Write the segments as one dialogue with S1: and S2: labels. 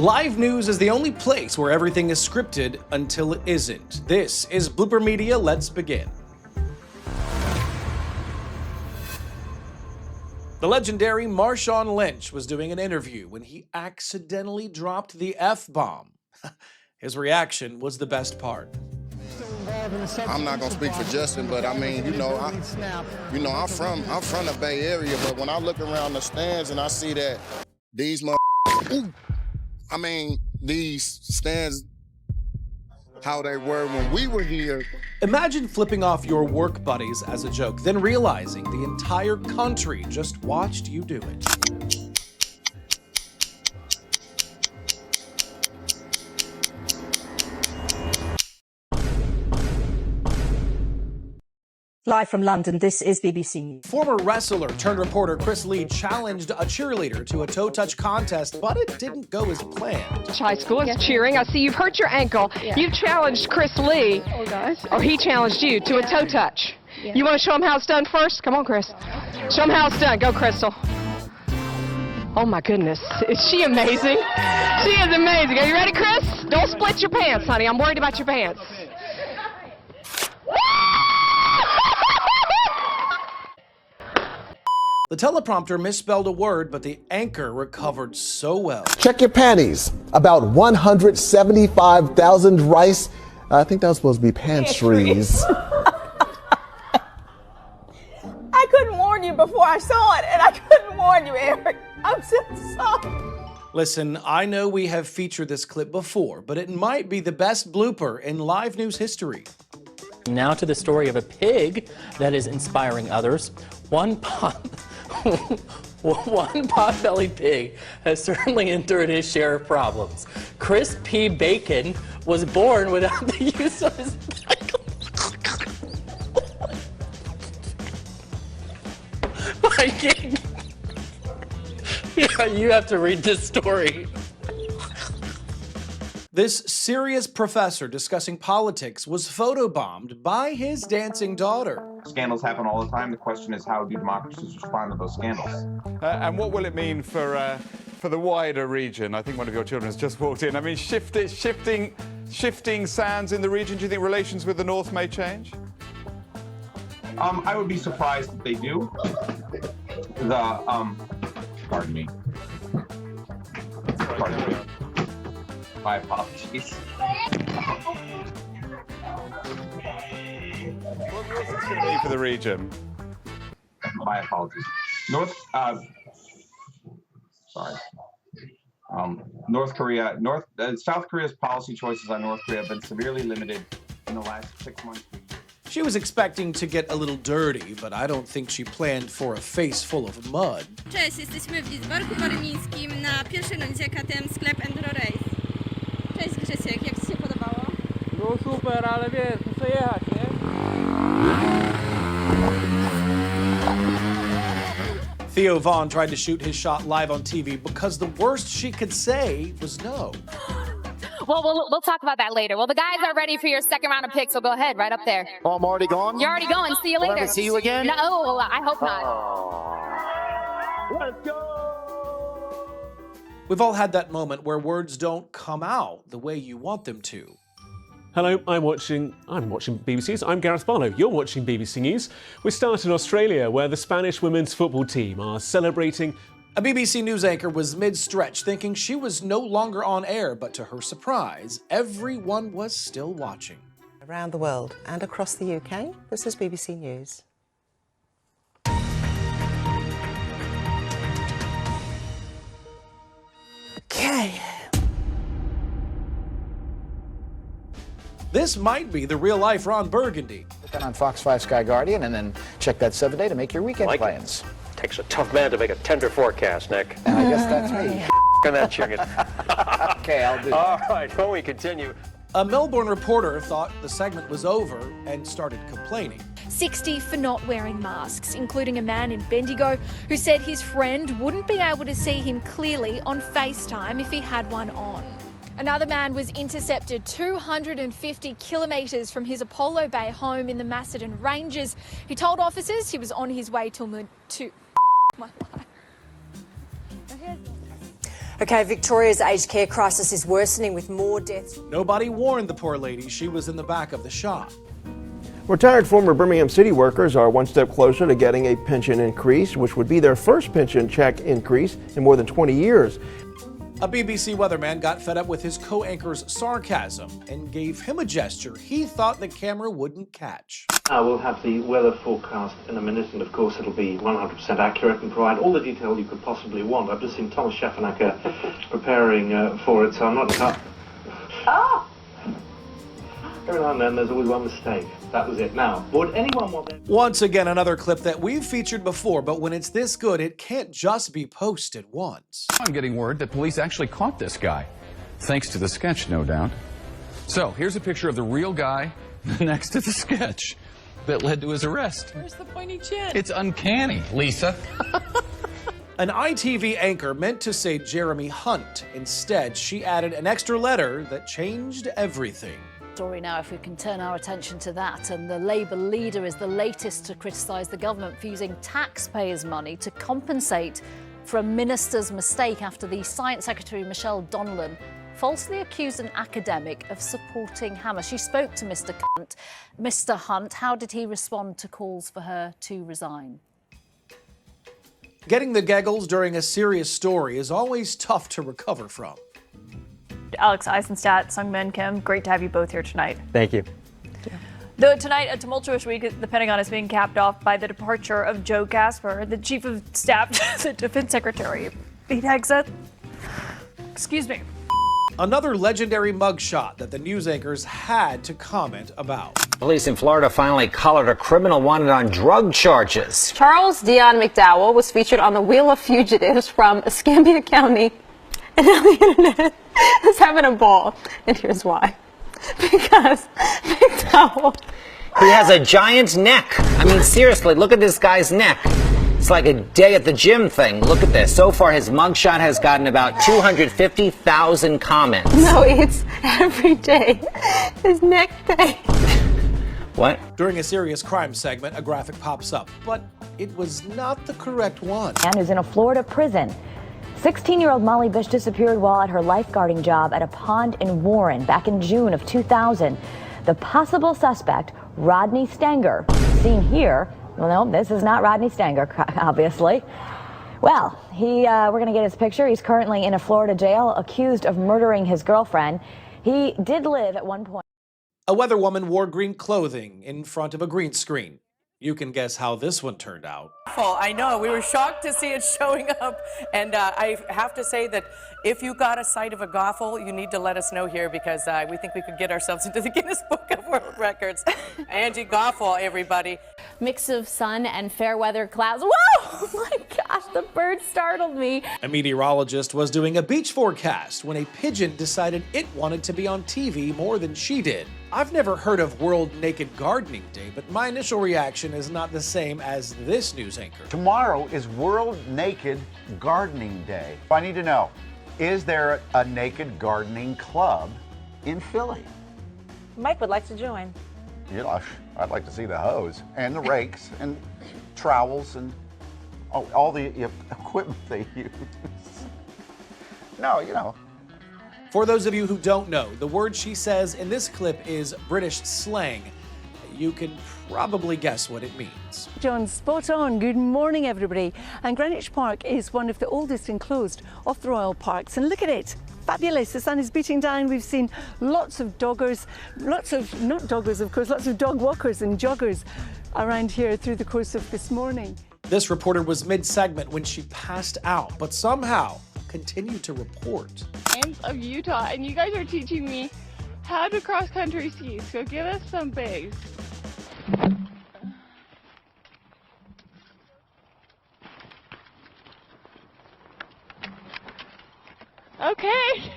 S1: Live news is the only place where everything is scripted until it isn't. This is Blooper Media. Let's begin. The legendary Marshawn Lynch was doing an interview when he accidentally dropped the F-bomb. His reaction was the best part.
S2: I'm not gonna speak for Justin, but I mean, I'm from the Bay Area, but when I look around the stands and I see that these these stands, how they were when we were here.
S1: Imagine flipping off your work buddies as a joke, then realizing the entire country just watched you do it.
S3: Live from London, this is BBC News.
S1: Former wrestler turned reporter Chris Lee challenged a cheerleader to a toe touch contest, but it didn't go as planned.
S4: High school is cheering. I see you've hurt your ankle. Yeah. You've challenged Chris Lee.
S3: Oh, gosh.
S4: Or he challenged you to a toe touch. Yeah. You want to show him how it's done first? Come on, Chris. Show him how it's done. Go, Crystal. Oh, my goodness. Is she amazing? She is amazing. Are you ready, Chris? Don't split your pants, honey. I'm worried about your pants.
S1: The teleprompter misspelled a word, but the anchor recovered so well.
S5: Check your panties. About 175,000 rice. I think that was supposed to be pantries.
S3: I couldn't warn you before I saw it, and I couldn't warn you, Eric. I'm so sorry.
S1: Listen, I know we have featured this clip before, but it might be the best blooper in live news history.
S6: Now to the story of a pig that is inspiring others. One pot-bellied pig has certainly endured his share of problems. Chris P. Bacon was born without the use of his Viking. Yeah, you have to read this story.
S1: This serious professor discussing politics was photobombed by his dancing daughter.
S7: Scandals happen all the time. The question is, how do democracies respond to those scandals?
S8: And what will it mean for the wider region? I think one of your children has just walked in. I mean, shifting sands in the region. Do you think relations with the North may change?
S7: I would be surprised if they do. Pardon me. My apologies.
S8: What's this going to be for the region?
S7: My apologies. South Korea's policy choices on North Korea have been severely limited in the last 6 months.
S1: She was expecting to get a little dirty, but I don't think she planned for a face full of mud.
S9: Cześć, jesteśmy w Lidzbarku Warmińskim na pierwszej nocy KTM sklep Enduro Race. Cześć Grzesiek, jak ci się podobało?
S10: No super, ale wiesz, muszę jechać, nie?
S1: Theo Vaughn tried to shoot his shot live on TV because the worst she could say was no.
S11: Well, we'll talk about that later. Well, the guys are ready for your second round of picks, so go ahead, right up there.
S12: Oh, I'm already gone?
S11: You're already going. See you later.
S12: Will I ever see you again?
S11: No, I hope not.
S12: Let's go!
S1: We've all had that moment where words don't come out the way you want them to.
S13: Hello, I'm watching BBC News. I'm Gareth Barlow. You're watching BBC News. We start in Australia, where the Spanish women's football team are celebrating.
S1: A BBC News anchor was mid-stretch thinking she was no longer on air, but to her surprise, everyone was still watching.
S14: Around the world and across the UK, this is BBC News. Okay.
S1: This might be the real-life Ron Burgundy.
S15: Look on Fox 5 Sky Guardian and then check that 7-day to make your weekend plans.
S16: Takes a tough man to make a tender forecast, Nick.
S15: And I guess that's me.
S16: And that chicken.
S15: Okay, I'll do that.
S16: All right, when we continue.
S1: A Melbourne reporter thought the segment was over and started complaining.
S17: 60 for not wearing masks, including a man in Bendigo who said his friend wouldn't be able to see him clearly on FaceTime if he had one on. Another man was intercepted 250 kilometres from his Apollo Bay home in the Macedon Ranges. He told officers he was on his way to my life.
S12: Okay, Victoria's aged care crisis is worsening with more deaths.
S1: Nobody warned the poor lady she was in the back of the shop.
S18: Retired former Birmingham City workers are one step closer to getting a pension increase, which would be their first pension check increase in more than 20 years.
S1: A BBC weatherman got fed up with his co-anchor's sarcasm and gave him a gesture he thought the camera wouldn't catch.
S19: We'll have the weather forecast in a minute, and of course it'll be 100% accurate and provide all the detail you could possibly want. I've just seen Thomas Schaffernacker preparing for it, so I'm not... Every now and then there's always one mistake. That was it. Now, would anyone want that?
S1: Once again, another clip that we've featured before, but when it's this good, it can't just be posted once.
S20: I'm getting word that police actually caught this guy, thanks to the sketch, no doubt. So, here's a picture of the real guy next to the sketch that led to his arrest.
S4: Where's the pointy chin?
S20: It's uncanny, Lisa.
S1: An ITV anchor meant to say Jeremy Hunt. Instead, she added an extra letter that changed everything.
S21: Story now, if we can turn our attention to that, and the Labour leader is the latest to criticise the government for using taxpayers' money to compensate for a minister's mistake after the Science Secretary Michelle Donnellan falsely accused an academic of supporting Hamas. She spoke to Mr. Hunt. How did he respond to calls for her to resign?
S1: Getting the giggles during a serious story is always tough to recover from.
S22: Alex Eisenstadt, Sungmin Kim, great to have you both here tonight.
S23: Thank you.
S22: Though tonight, a tumultuous week at the Pentagon is being capped off by the departure of Joe Casper, the Chief of Staff to the Defense Secretary. Pete Hegseth. Excuse me.
S1: Another legendary mugshot that the news anchors had to comment about.
S24: Police in Florida finally collared a criminal wanted on drug charges.
S25: Charles Dion McDowell was featured on the Wheel of Fugitives from Escambia County. And now the internet is having a ball. And here's why. Because McDowell...
S24: He has a giant neck. I mean, seriously, look at this guy's neck. It's like a day at the gym thing. Look at this. So far, his mugshot has gotten about 250,000 comments.
S25: No, it's every day. His neck day.
S24: What?
S1: During a serious crime segment, a graphic pops up, but it was not the correct one.
S26: Man who's in a Florida prison. 16-year-old Molly Bish disappeared while at her lifeguarding job at a pond in Warren back in June of 2000. The possible suspect, Rodney Stanger, seen here. Well, no, this is not Rodney Stanger, obviously. Well, we're going to get his picture. He's currently in a Florida jail, accused of murdering his girlfriend. He did live at one point.
S1: A weather woman wore green clothing in front of a green screen. You can guess how this one turned out.
S27: I know, we were shocked to see it showing up, and I have to say that if you got a sight of a goffle, you need to let us know here, because we think we could get ourselves into the Guinness Book of World Records. Angie Goffle, everybody.
S28: Mix of sun and fair weather clouds. Whoa! Oh my gosh, the bird startled me.
S1: A meteorologist was doing a beach forecast when a pigeon decided it wanted to be on TV more than she did. I've never heard of World Naked Gardening Day, but my initial reaction is not the same as this news anchor.
S29: Tomorrow is World Naked Gardening Day. I need to know, is there a naked gardening club in Philly?
S12: Mike would like to join.
S29: You know, I'd like to see the hose and the rakes and trowels and all the equipment they use. No, you know.
S1: For those of you who don't know, the word she says in this clip is British slang. You can probably guess what it means.
S30: John, spot on. Good morning, everybody. And Greenwich Park is one of the oldest enclosed of the Royal Parks. And look at it. Fabulous. The sun is beating down. We've seen lots of doggers, lots of dog walkers and joggers around here through the course of this morning.
S1: This reporter was mid-segment when she passed out, but somehow continued to report.
S31: Of Utah, and you guys are teaching me how to cross country ski, so give us some bass. Okay.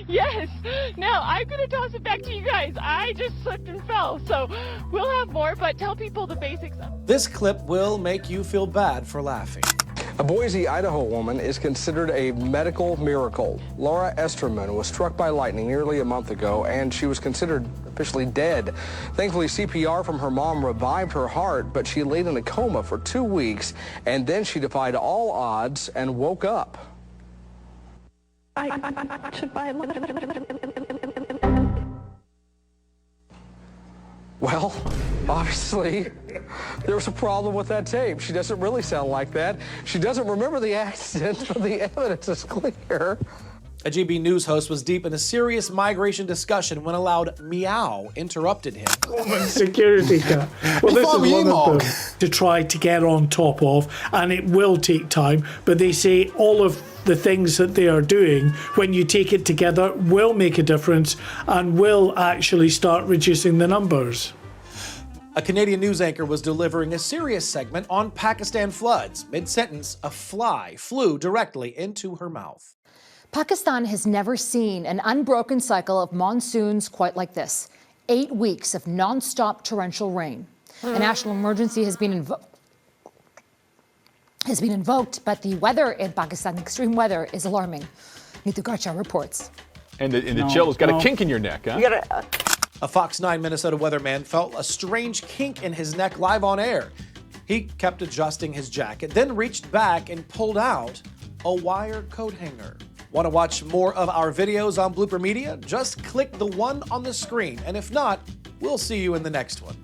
S31: Yes. Now I'm gonna toss it back to you guys. I just slipped and fell, so we'll have more, but tell people the basics.
S1: This clip will make you feel bad for laughing.
S32: A Boise, Idaho woman is considered a medical miracle. Laura Esterman was struck by lightning nearly a month ago, and she was considered officially dead. Thankfully, CPR from her mom revived her heart, but she laid in a coma for 2 weeks, and then she defied all odds and woke up.
S30: I should buy
S32: Well, obviously, there was a problem with that tape. She doesn't really sound like that. She doesn't remember the accident, but the evidence is clear.
S1: A GB News host was deep in a serious migration discussion when a loud meow interrupted him.
S2: Security cat. Well, this is one of them to try to get on top of, and it will take time, but they say all of the things that they are doing, when you take it together, will make a difference and will actually start reducing the numbers.
S1: A Canadian news anchor was delivering a serious segment on Pakistan floods. Mid-sentence, a fly flew directly into her mouth.
S3: Pakistan has never seen an unbroken cycle of monsoons quite like this. 8 weeks of non-stop torrential rain. A national emergency has been invoked, but the weather in Pakistan, extreme weather, is alarming. Neetu Garcha reports.
S5: And the chill has got a kink in your neck, huh?
S1: A Fox 9 Minnesota weatherman felt a strange kink in his neck live on air. He kept adjusting his jacket, then reached back and pulled out a wire coat hanger. Want to watch more of our videos on Blooper Media? Just click the one on the screen, and if not, we'll see you in the next one.